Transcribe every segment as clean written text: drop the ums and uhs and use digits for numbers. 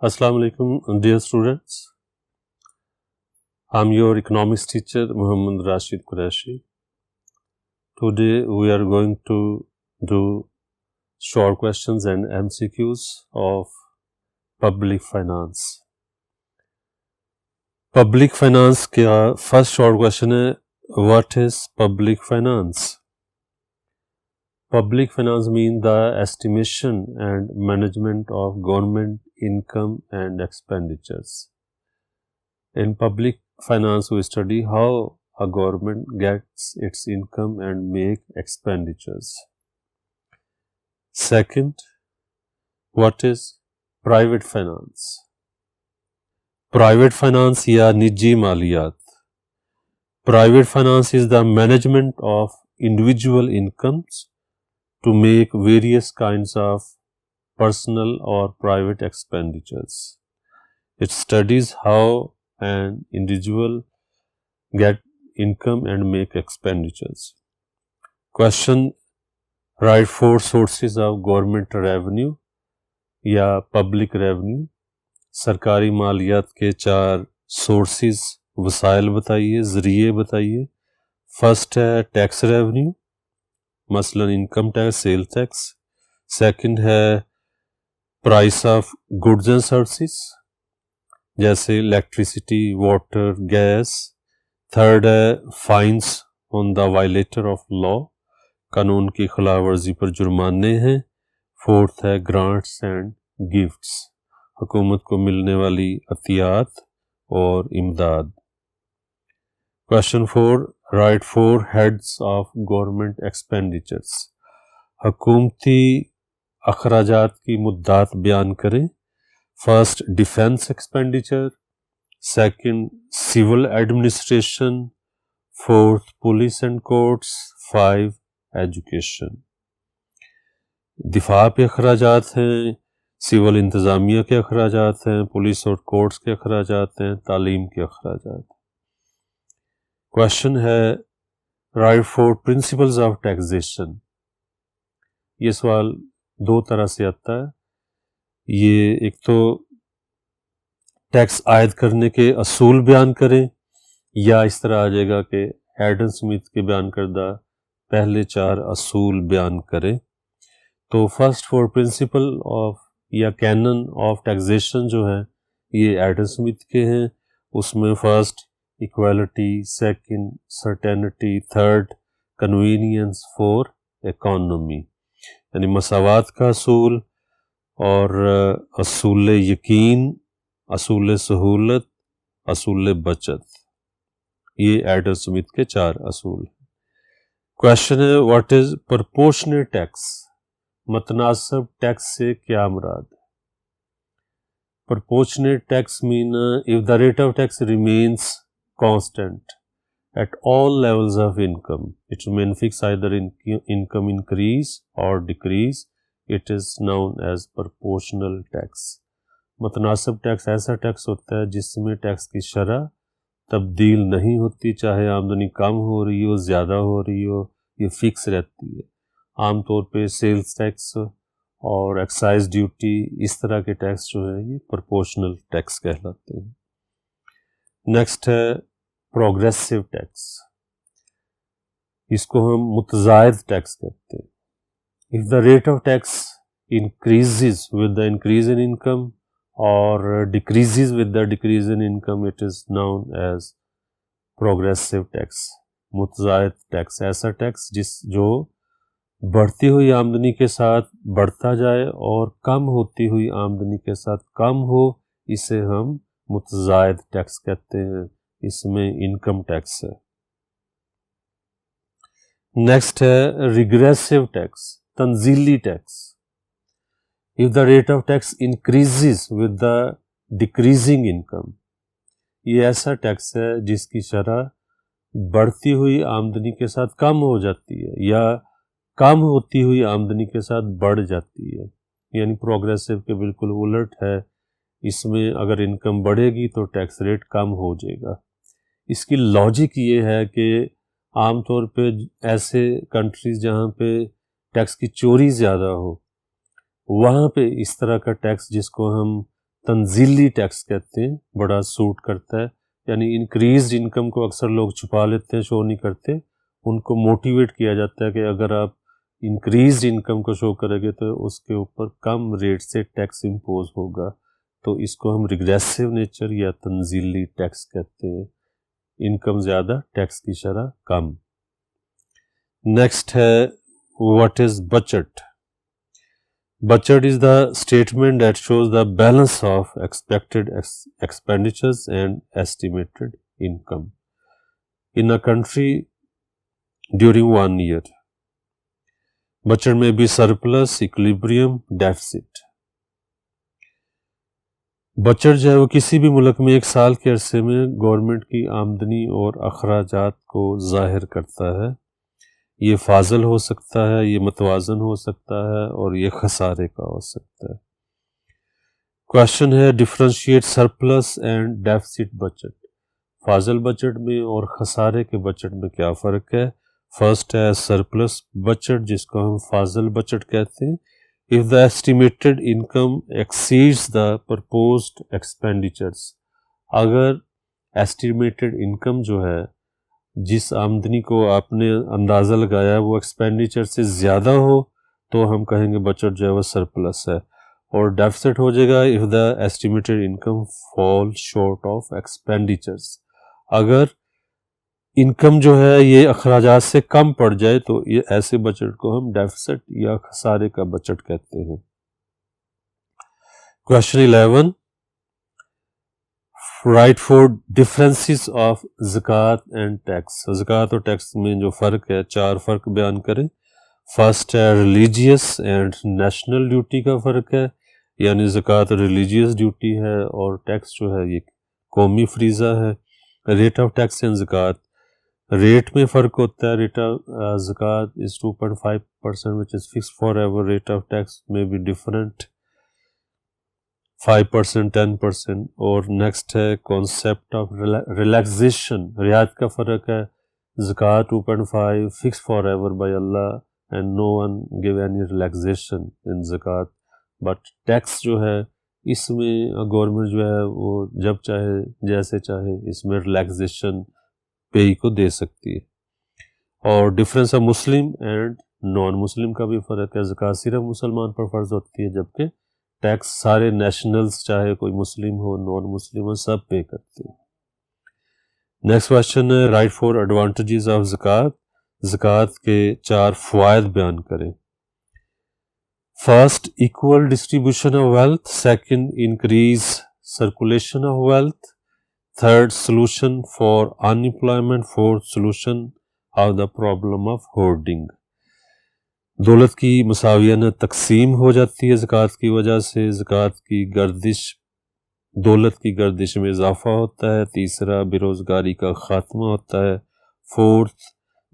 Assalamu alaikum, dear students. I'm your economics teacher, Muhammad Rashid Qureshi. Today we are going to do short questions and MCQs of public finance. Public finance का first short question है, what is public finance? Public finance means the estimation and management of government income and expenditures. In public finance, we study how a government gets its income and make expenditures. Second, what is private finance? Private finance या निजी मालियात. Private finance is the management of individual incomes to make various kinds of personal or private expenditures. It studies how an individual get income and make expenditures. Question, write 4 sources of government revenue या public revenue. सरकारी मालियात के 4 sources वसाइल बताइए, ज़रिए बताइए. First है tax revenue, मसलन income tax, sale tax. Second है price of goods and services, जैसे इलेक्ट्रिसिटी, वाटर, गैस. थर्ड है fines on the violator of law, कानून की खिलाफ वर्जी पर जुर्माने हैं. फोर्थ है ग्रांट्स एंड गिफ्ट्स, हुकूमत को मिलने वाली अतियात और इमदाद. Question 4, write 4 heads of government expenditures. हुकूमती अखराजात की मुद्दात बयान करें. First, defence expenditure. Second, civil administration. Fourth, police and courts. 5, education. दिफा पे अखराजात हैं, सिविल इंतज़ामिया के अखराजात हैं, पुलिस और कोर्ट्स के अखराजात हैं, तालीम के अखराजात. क्वेश्चन है, राइट 4 प्रिंसिपल्स ऑफ टैक्सेशन. ये सवाल 2 तरह से आता है. ये एक तो टैक्स आयद करने के असूल बयान करें, या इस तरह आ जाएगा कि एडम स्मिथ के बयान करदा पहले 4 असूल बयान करें. तो फर्स्ट 4 प्रिंसिपल ऑफ या कैनन ऑफ टैक्सेशन जो है ये एडम स्मिथ के हैं. उसमें first equality, second certainty, third convenience, 4 economy, यानी मसावात का असूल और असूल यकीन, असूल सहूलत, असूल बचत. ये एडम स्मिथ के 4 असूल. क्वेश्चन है, व्हाट इज प्रोपोर्शनेट टैक्स? मतनासब टैक्स से क्या मुराद? Proportionate tax mean if the rate of tax remains constant at all levels of income, it remain fixed either in income increase or decrease, it is known as proportional tax. मतनासब tax ऐसा tax होता है जिसमें tax की शरह तब्दील नहीं होती, चाहे आमदनी कम हो रही हो, ज़्यादा हो रही हो, ये फिक्स रहती है. आमतौर पे सेल्स टैक्स और एक्साइज ड्यूटी, इस तरह के टैक्स जो है ये प्रोपोर्शनल टैक्स कहलाते हैं. नेक्स्ट है प्रोग्रेसिव टैक्स. इसको हम मुतज़ायद टैक्स कहते हैं. If the rate of tax increases with the increase in income और decreases with the decrease in income, it is known as progressive tax. मुतज़ायद टैक्स ऐसा टैक्स जो बढ़ती हुई आमदनी के साथ बढ़ता जाए और कम होती हुई आमदनी के साथ कम हो, इसे हम मुतज़ायद टैक्स कहते हैं. इसमें इनकम टैक्स है. नेक्स्ट है रिग्रेसिव टैक्स, तंजीली tax. If the rate of tax increases with the decreasing income, ये ऐसा टैक्स है जिसकी शरह बढ़ती हुई आमदनी के साथ कम हो जाती है या कम होती हुई आमदनी के साथ बढ़ जाती है, यानी प्रोग्रेसिव के बिल्कुल उलट है. इसमें अगर इनकम बढ़ेगी तो टैक्स रेट कम हो जाएगा. इसकी लॉजिक ये है कि आमतौर पे ऐसे कंट्रीज जहाँ पे टैक्स की चोरी ज़्यादा हो, वहाँ पे इस तरह का टैक्स जिसको हम तंजीली टैक्स कहते हैं, बड़ा सूट करता है। यानी इंक्रीज इनकम को अक्सर लोग छुपा लेते हैं, शो नहीं करते, उनको मोटिवेट किया जाता है कि अगर आप इंक्रीज इनकम को शो करेंगे तो उसके ऊपर कम रेट से टैक्स इम्पोज होगा। तो इसको हम रिग्रेसिव नेचर या तंजीली टैक्स कहते हैं। इनकम ज़्यादा, टैक्स की शरह कम। नेक्स्ट है what is budget. Budget is the statement that shows the balance of expected expenditures and estimated income in a country during 1 year. Budget may be surplus, equilibrium, deficit. Budget जो है वो किसी भी मुल्क में एक साल के अरसे में गवर्नमेंट की आमदनी और अखराजात को ज़ाहिर करता है। ये फाजल हो सकता है, ये मतवाजन हो सकता है और ये खसारे का हो सकता है। क्वेश्चन है differentiate surplus and deficit budget. Fazal budget में और खसारे के बजट में क्या फ़र्क है? फर्स्ट है सरप्लस बजट, जिसको हम फाजल बजट कहते हैं। If the estimated income exceeds the proposed expenditures, अगर एस्टिमेटेड इनकम जो है, जिस आमदनी को आपने अंदाज़ा लगाया वो एक्सपेंडिचर से ज़्यादा हो, तो हम कहेंगे बजट जो है वो सरप्लस है। और डेफिसिट हो जाएगा if the estimated income fall short of expenditures, अगर इनकम जो है ये अखराजात से कम पड़ जाए तो ये ऐसे बजट को हम डेफिसिट या खसारे का बजट कहते हैं। Question 11, write for differences of ज़कात एंड टैक्स। ज़कात और टैक्स में जो फ़र्क है, 4 फ़र्क बयान करें। फर्स्ट है रिलीजियस एंड नेशनल ड्यूटी का फ़र्क है, यानी ज़कात रिलीजियस ड्यूटी है और टैक्स जो है ये कौमी फ्रीज़ा है। रेट ऑफ टैक्स एंड ज़कात, रेट में फ़र्क होता है। रेट ऑफ ज़कात is 2.5% which is fix for ever. Rate of tax में भी डिफरेंट, 5%, 10%। और नेक्स्ट है कॉन्सेप्ट ऑफ रिलैक्सेशन, रियायत का फ़र्क है। ज़कात 2.5 फिक्स फॉर एवर बाय अल्लाह and no one give any relaxation in ज़कात। बट टैक्स जो है इसमें गवर्नमेंट जो है वो जब चाहे जैसे चाहे इसमें रिलैक्सेशन पे को दे सकती है। और difference of Muslim and non Muslim का भी फ़र्क है। ज़कात सिर्फ मुसलमान पर फ़र्ज होती है, जबकि टैक्स सारे नेशनल्स, चाहे कोई मुस्लिम हो नॉन मुस्लिम हो, सब पे करते हैं। नेक्स्ट क्वेश्चन है राइट फॉर एडवांटेजेस ऑफ ज़कात। ज़कात के 4 फ़वाइद बयान करें। First, equal distribution of wealth. Second, increase circulation of wealth. Third, solution for unemployment. Fourth, solution of the problem of hoarding. दौलत की मुसावियाना तकसीम हो जाती है ज़कात की वजह से। ज़कात की गर्दिश, दौलत की गर्दिश में इजाफा होता है। तीसरा, बेरोज़गारी का ख़ात्मा होता है। फोर्थ,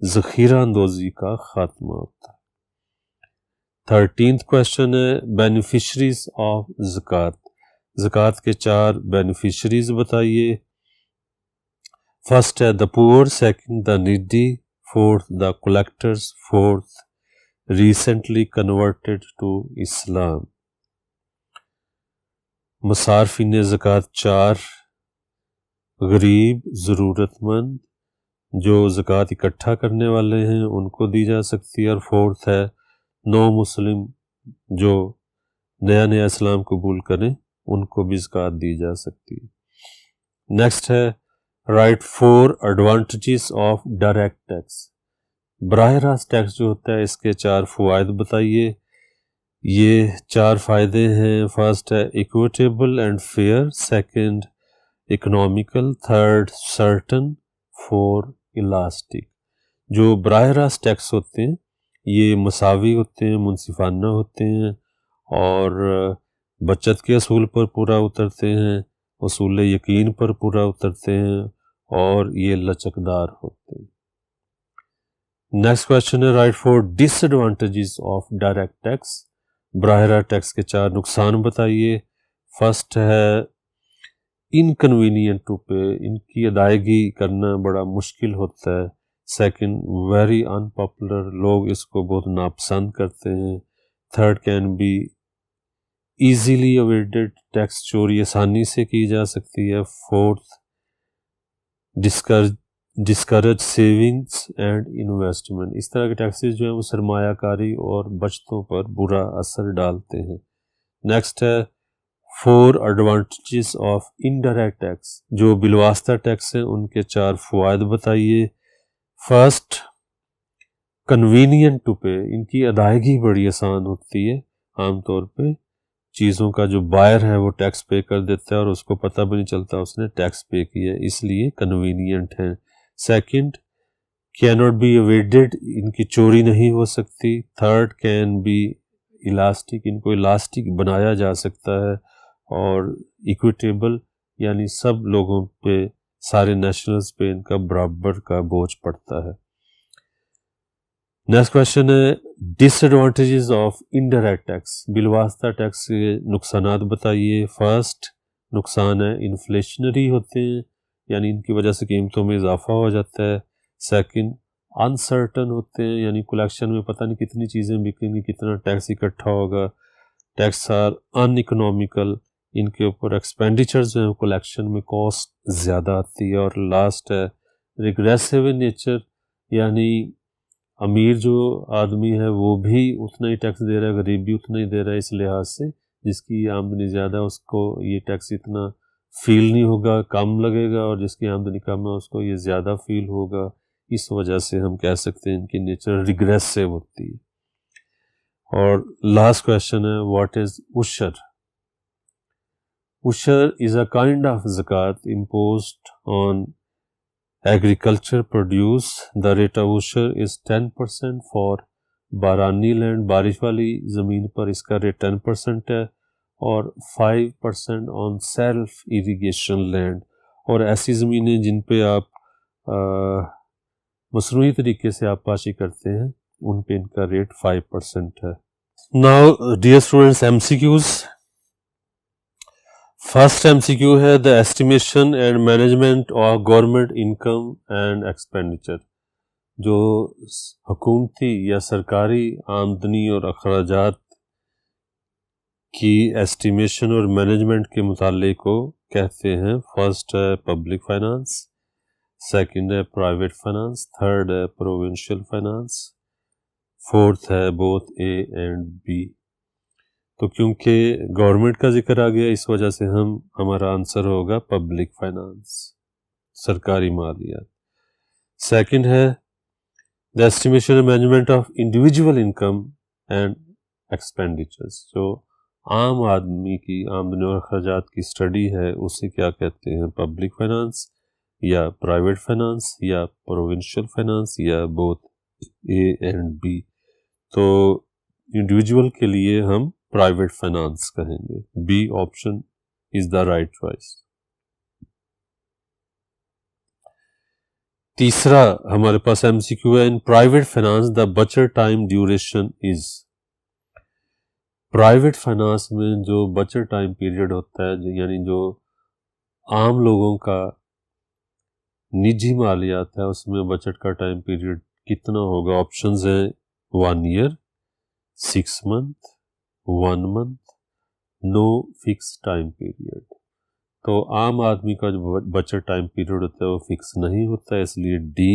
ज़ख़ीरा अंदोज़ी का ख़ात्मा होता है। 13th क्वेश्चन है बेनिफिशरीज ऑफ ज़कात। ज़कात के 4 बेनिफिशरीज बताइए। फर्स्ट है the poor, second the needy, fourth the collectors, fourth recently converted to Islam। मुसारफिन ज़कात 4 गरीब, ज़रूरतमंद, जो ज़कात इकट्ठा करने वाले हैं उनको दी जा सकती है। और फोर्थ है नो मुस्लिम, जो नया नया इस्लाम कबूल करें उनको भी ज़कात दी जा सकती है। नेक्स्ट है write for advantages of direct tax. बराह रास्त टैक्स जो होता है इसके 4 फ़वाइद बताइए। ये 4 फ़ायदे हैं। फर्स्ट है equitable and fair, second economical, third certain, four elastic. जो बराह रास्त टैक्स होते हैं ये मसावी होते हैं, मुनसिफाना होते हैं और बचत के असूल पर पूरा उतरते हैं, उसूल यकीन पर पूरा उतरते हैं और ये लचकदार होते हैं। नेक्स्ट क्वेश्चन है write for disadvantages of direct tax. बराह रास्त टैक्स के 4 नुकसान बताइए। फर्स्ट है इनकन्वीनियंट टू पे, इनकी अदायगी करना बड़ा मुश्किल होता है। सेकंड, वेरी अनपॉपुलर, लोग इसको बहुत नापसंद करते हैं। Third, can be easily awaited tax चोरी आसानी से की जा सकती है। Fourth, discourage savings and investment. इस तरह के टैक्सेस जो हैं वो सरमायाकारी और बचतों पर बुरा असर डालते हैं। नेक्स्ट है 4 एडवांटेजेस ऑफ इनडायरेक्ट टैक्स। जो बिलवास्ता टैक्स हैं उनके 4 फ़वाद बताइए। फर्स्ट, कन्वीनियंट टू पे। इनकी अदायगी बड़ी आसान होती है। आमतौर पे चीज़ों का जो बायर है वो टैक्स पे कर देता है और उसको पता भी नहीं चलता उसने टैक्स पे किया है, इसलिए कन्वीनियंट है। Second, can not be awaited. इनकी चोरी नहीं हो सकती। Third, can be elastic. इनको इलास्टिक बनाया जा सकता है। और इक्विटेबल, यानी सब लोगों पे, सारे नेशनल्स पे इनका बराबर का बोझ पड़ता है। नेक्स्ट क्वेश्चन है डिसएडवांटेजेस ऑफ इनडायरेक्ट टैक्स। बिलवास्ता टैक्स के नुकसानात बताइए। फर्स्ट नुकसान है इन्फ्लेशनरी होते हैं, यानी इनकी वजह से कीमतों में इजाफा हो जाता है। सेकंड, अनसर्टन होते हैं, यानी कलेक्शन में पता नहीं कितनी चीज़ें बिकेंगी, कितना टैक्स इकट्ठा होगा। Tax are uneconomical. इनके ऊपर एक्सपेंडिचर्स जो है कलेक्शन में कॉस्ट ज़्यादा आती है। और लास्ट है रिग्रेसिव इन नेचर, यानी अमीर जो आदमी है वो भी उतना ही टैक्स दे रहा है, गरीब भी उतना ही दे रहा है। इस लिहाज से जिसकी आमदनी ज़्यादा उसको ये टैक्स इतना फील नहीं होगा, कम लगेगा, और जिसकी आमदनी कम है उसको ये ज़्यादा फील होगा। इस वजह से हम कह सकते हैं इनकी नेचर रिग्रेसिव होती है। और लास्ट क्वेश्चन है व्हाट इज़ उशर। उशर इज़ अ काइंड ऑफ ज़कात imposed on agriculture produce. The rate of उशर इज़ 10% फॉर बारानी लैंड। बारिश वाली ज़मीन पर इसका रेट 10% है, और 5% ऑन सेल्फ इरिगेशन लैंड। और ऐसी ज़मीनें जिन पे आप मसनूई तरीके से आबपाशी करते हैं उन पे इनका रेट 5% है। Now dear students, MCQs। First MCQ है the estimation and management of government income and expenditure. जो हुकूमती या सरकारी आमदनी और अखराजात की एस्टिमेशन और मैनेजमेंट के मुतालिक को कहते हैं। फर्स्ट है पब्लिक फाइनेंस, सेकंड है प्राइवेट फाइनेंस, थर्ड है प्रोविंशियल फाइनेंस, फोर्थ है बोथ A एंड B। तो क्योंकि गवर्नमेंट का जिक्र आ गया इस वजह से हमारा आंसर होगा पब्लिक फाइनेंस, सरकारी मालियात। सेकंड है the estimation and management of individual income and expenditures. जो आम आदमी की आमदनी और अखराजात की स्टडी है उसे क्या कहते हैं, पब्लिक फाइनेंस या प्राइवेट फाइनेंस या प्रोविंशियल फाइनेंस या बोथ A एंड B। तो इंडिविजुअल के लिए हम प्राइवेट फाइनेंस कहेंगे। B option is the right choice. तीसरा हमारे पास MCQ है इन प्राइवेट फाइनेंस द बचत time duration is. Private finance में जो बचत टाइम पीरियड होता है, यानी जो आम लोगों का निजी मालियात है उसमें बचत का टाइम पीरियड कितना होगा। ऑप्शंस हैं 1 year, 6 month, 1 month, no fix time period. तो आम आदमी का जो बचत टाइम पीरियड होता है वो फिक्स नहीं होता है, इसलिए D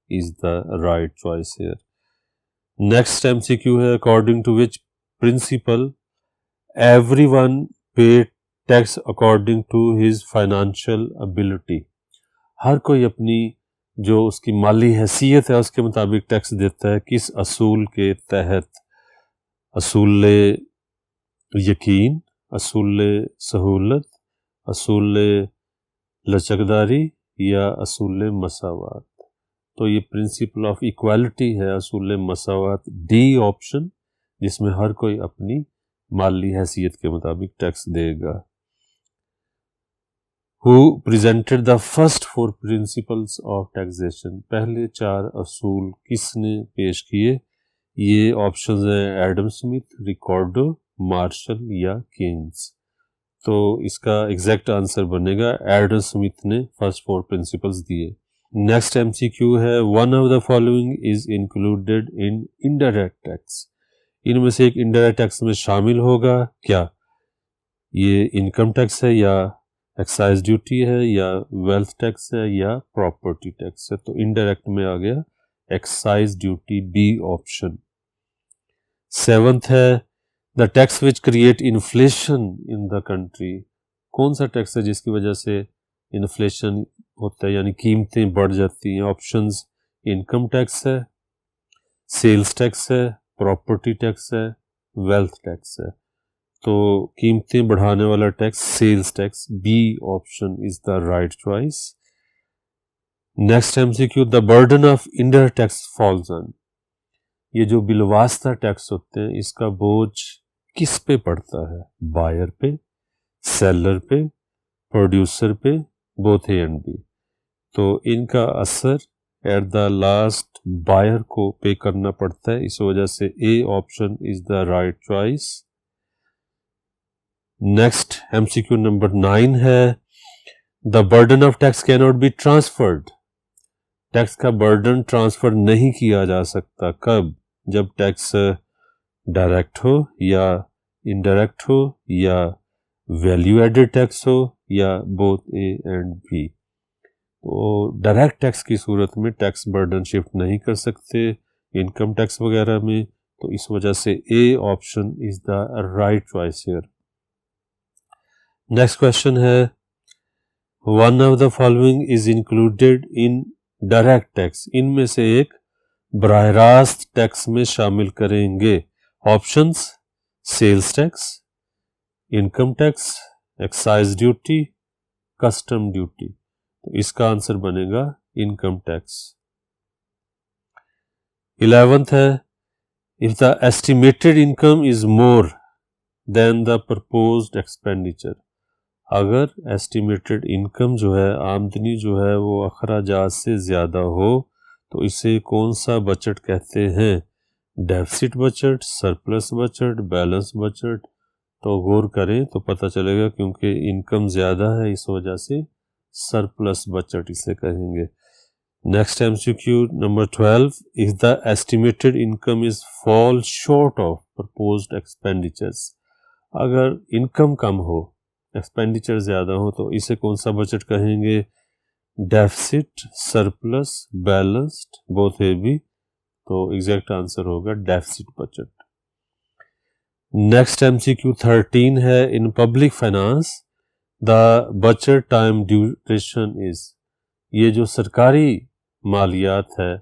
is the right choice here. Next MCQ है according to which principle everyone pay tax according to his financial ability. हर कोई अपनी जो उसकी माली हैसियत है उसके मुताबिक टैक्स देता है। किस असूल के तहत? असूल यकीन, असूल सहूलत, असूल लचकदारी या असूल मसावात। तो ये प्रिंसिपल ऑफ इक्वालिटी है, असूल मसावात, D ऑप्शन, जिसमें हर कोई अपनी माली हैसियत के मुताबिक टैक्स देगा। Who presented the first 4 principles of taxation? पहले 4 असूल किसने पेश किए? ये ऑप्शंस हैं एडम स्मिथ, रिकॉर्डो, मार्शल या केन्स। तो इसका एग्जैक्ट आंसर बनेगा एडम स्मिथ ने फर्स्ट 4 प्रिंसिपल्स दिए। नेक्स्ट MCQ है one of the following is included in indirect tax. इनमें से एक इनडायरेक्ट टैक्स में शामिल होगा क्या? ये इनकम टैक्स है या एक्साइज ड्यूटी है या वेल्थ टैक्स है या प्रॉपर्टी टैक्स है। तो इनडायरेक्ट में आ गया excise duty, B option. 7th है the tax which create inflation in the country. कौन सा टैक्स है जिसकी वजह से इन्फ्लेशन होता है यानी कीमतें बढ़ जाती हैं? ऑप्शंस इनकम टैक्स है, सेल्स टैक्स है, प्रॉपर्टी टैक्स है, वेल्थ टैक्स है। तो कीमतें बढ़ाने वाला tax sales tax, B option is the right choice. Next MCQ, the burden of indirect tax falls on. ये जो बिलवास्ता टैक्स होते हैं इसका बोझ किस पे पड़ता है? बायर पे, सेलर पे, प्रोड्यूसर पे, बोथ ए एंड बी। तो इनका असर एट द लास्ट बायर को पे करना पड़ता है, इस वजह से A option is the right choice. Next MCQ number 9 है the burden of tax can not be transferred. Tax का बर्डन ट्रांसफर नहीं किया जा सकता। कब? जब टैक्स डायरेक्ट हो या इनडायरेक्ट हो या वैल्यू एडेड टैक्स हो या बोथ ए एंड बी। तो डायरेक्ट टैक्स की सूरत में टैक्स बर्डन शिफ्ट नहीं कर सकते इनकम टैक्स वगैरह में, तो इस वजह से A option is the right choice here. Next question है one of the following is included in direct tax. इनमें से एक बराह रास्त टैक्स में शामिल करेंगे। Options sales tax, income tax, excise duty, custom duty. तो इसका आंसर बनेगा इनकम टैक्स। 11th है if the estimated income is more than the proposed expenditure. अगर एस्टिमेटेड इनकम जो है, आमदनी जो है वो अखराजात से ज़्यादा हो तो इसे कौन सा बजट कहते हैं? Deficit budget, surplus budget, balance budget. तो गौर करें तो पता चलेगा क्योंकि इनकम ज़्यादा है इस वजह से सरप्लस बजट इसे कहेंगे। Next MCQ number 12 if the estimated income is fall short of proposed expenditures. अगर इनकम कम हो, एक्सपेंडिचर ज़्यादा हो तो इसे कौन सा बजट कहेंगे? Deficit, surplus, balanced, both A B. तो एग्जैक्ट आंसर होगा डेफिसिट बजट। नेक्स्ट एमसीक्यू 13 है in public finance the budget time duration is. ये जो सरकारी मालियात है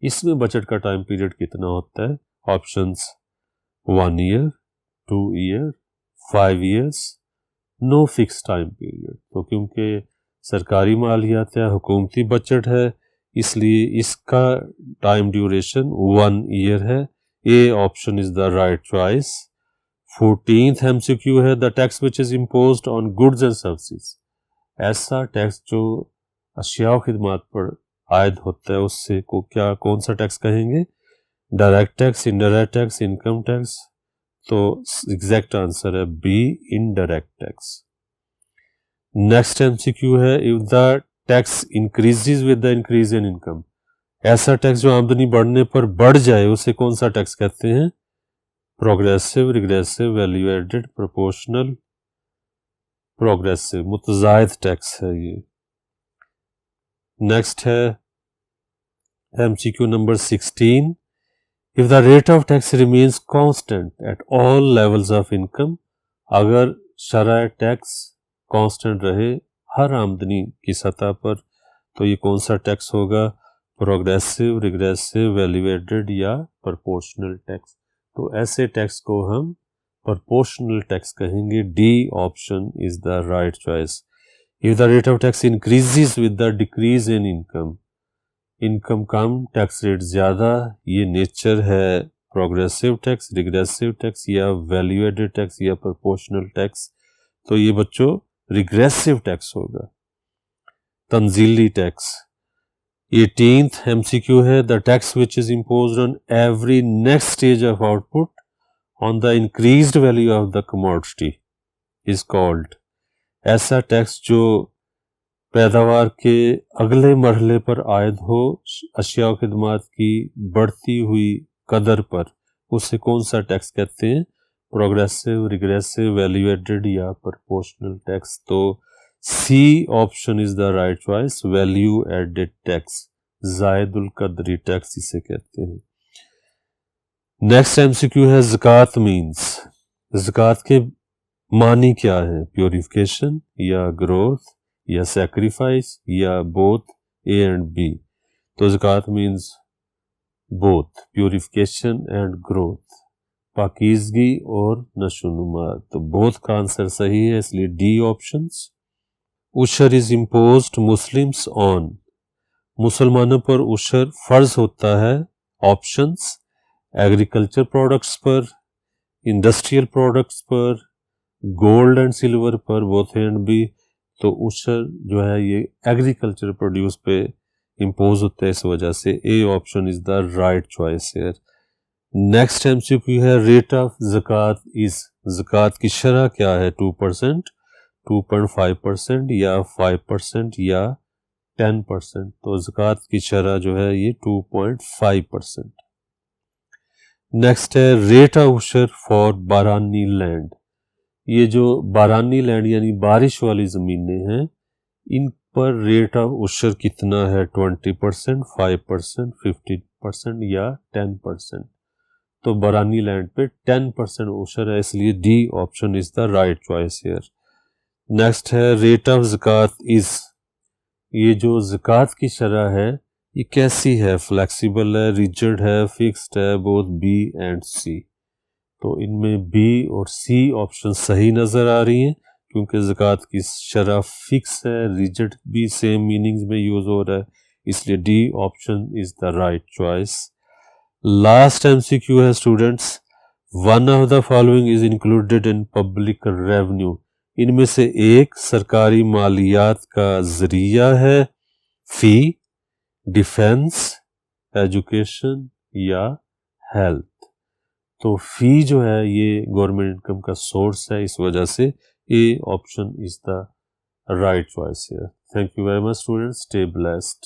इसमें बजट का टाइम पीरियड कितना होता है? Options 1 year, 2 year, 5 years, no fix time period. तो क्योंकि सरकारी मालियात है, हुकूमती बजट है, इसलिए इसका टाइम ड्यूरेशन 1 ईयर है। A option is the right choice. 14th MCQ है the tax which is imposed on goods and services. ऐसा टैक्स जो अशिया और खिदमात पर आयद होता है उससे को क्या कौन सा टैक्स कहेंगे? Direct tax, indirect tax, income tax. तो एग्जैक्ट आंसर है B indirect tax. Next MCQ है if the tax increases with the increase in income. ऐसा टैक्स जो आमदनी बढ़ने पर बढ़ जाए उसे कौन सा टैक्स कहते हैं? Progressive, regressive, value added, proportional, progressive, मुतजायद टैक्स है ये। नेक्स्ट है MCQ number 16 if the rate of tax remains constant at all levels of income. अगर शरह टैक्स कांस्टेंट रहे हर आमदनी की सतह पर तो ये कौन सा टैक्स होगा? प्रोग्रेसिव, रिग्रेसिव, वैल्यू एडेड या प्रोपोर्शनल टैक्स। तो ऐसे टैक्स को हम प्रोपोर्शनल टैक्स कहेंगे। D option is the right choice. If the rate of tax increases with the decrease in income, income come tax rate ज़्यादा, ये nature है progressive tax, regressive tax या value added tax या proportional tax. तो ये बच्चों regressive tax होगा, तंजीली tax. 18th MCQ है the tax which is imposed on every next stage of output on the increased value of the commodity is called. ऐसा tax जो पैदावार के अगले मरहले पर आयद हो अशिया और खिदमात की बढ़ती हुई कदर पर, उसे कौन सा टैक्स कहते हैं? प्रोग्रेसिव, रिग्रेसिव, वैल्यू एडेड या प्रोपोर्शनल टैक्स। तो C option is the right choice, value added tax, जायदुल कदरी टैक्स इसे कहते हैं। नेक्स्ट एमसीक्यू है ज़कात मीन्स, ज़कात के मानी क्या है, प्योरिफिकेशन या ग्रोथ या सैक्रिफाइस या बोथ ए एंड बी। तो ज़कात means both, purification and growth, पाकीज़गी और नशोनुमा। तो बोथ का आंसर सही है, इसलिए डी ऑप्शंस। उशर इज इम्पोज्ड मुस्लिम्स ऑन, मुसलमानों पर उशर फर्ज होता है, ऑप्शंस एग्रीकल्चर प्रोडक्ट्स पर, इंडस्ट्रियल प्रोडक्ट्स पर, गोल्ड एंड सिल्वर पर, बोथ एंड बी। तो उशर जो है ये एग्रीकल्चर प्रोड्यूस पे इम्पोज होता है, इस वजह से A option is the right choice here. Next MCQ है रेट ऑफ ज़कात इज, ज़कात की शरह क्या है, 2%, 2.5% या 5% या 10%। तो ज़कात की शरह जो है ये 2.5%। नेक्स्ट है रेट ऑफ उशर फॉर बारानी लैंड, ये जो बारानी लैंड यानी बारिश वाली ज़मीनें हैं, इन पर रेट ऑफ उशर कितना है, 20%, 5%, 50% या 10%। तो बारानी लैंड पे 10% उशर है, इसलिए D option is the right choice here. Next है रेट ऑफ ज़कात इज, ये जो ज़कात की शरह है ये कैसी है, फ्लेक्सिबल है, रिजिड है, फिक्स्ड है, बोथ बी एंड सी। तो इनमें बी और सी ऑप्शन सही नज़र आ रही हैं, क्योंकि ज़कात की शरह फिक्स है, रिजिड भी सेम मीनिंग्स में यूज़ हो रहा है, इसलिए D option is the right choice. Last MCQ है students, one of the following is included in public revenue, इनमें से एक सरकारी मालियात का ज़रिया है, फ़ी, डिफेंस, एजुकेशन या हेल्थ। तो फ़ी जो है ये गवर्नमेंट इनकम का सोर्स है, इस वजह से A option is the right choice here. Thank you very much students, stay blessed.